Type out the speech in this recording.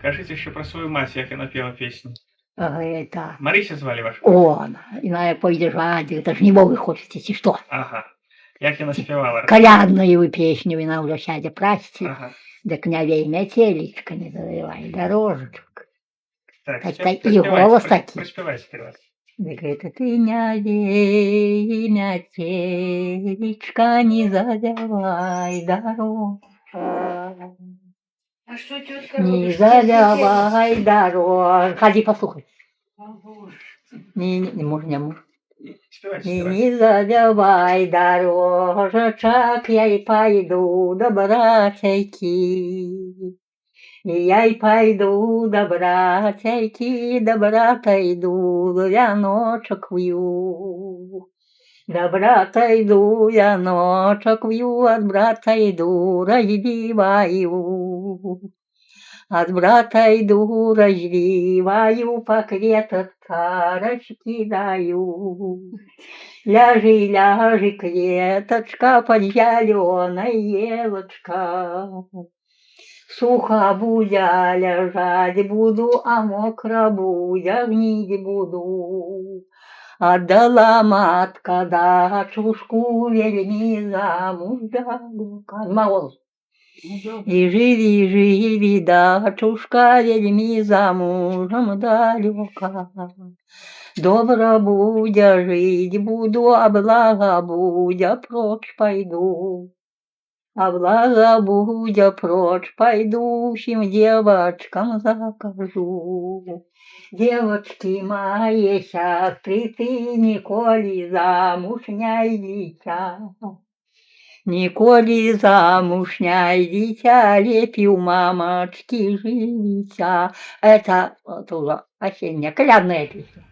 Скажите еще про свою мать, як она пела песню. Это... Марися звали вашу? О, иная поезжать, это ж не вы хочете, ці что? Ага. Як яна спявала? Колядную вы песню, вина уже сядя прасці, Ага. да княвей метелечка не завивай дорожечку. Так, И голос такий. Проспевайте перед вас. Так это ты княвей метелечка не завивай дорожку. А что тетка Не робит? завивай дорожку. Ходи послухай. Боже. Не можешь, не можешь. Спевайте, И спевайте. не завивай дорожечек, я и пойду до братейки. И я и пойду до братейки, до брата иду, я ночок вью. До брата иду, я ночок вью, от брата иду, раздеваю. От брата иду, раздеваю, пакет от карочки даю. Ляжи, ляжи, клеточка, под зеленой елочка. Сухо будя лежать буду, а мокро будя гнить буду. Отдала матка дачушку, вельми замуж далеко. И живи, дачушка, вельми замужем далеко. Добро будя жить буду, а благо будя прочь пойду. А благо будя прочь пойду, всем девочкам закажу. Девочки мои, сестры, николи замуж не идите. Николи замуж не идите, лепи у мамочки живите. Это тоже осенняя колядная песня.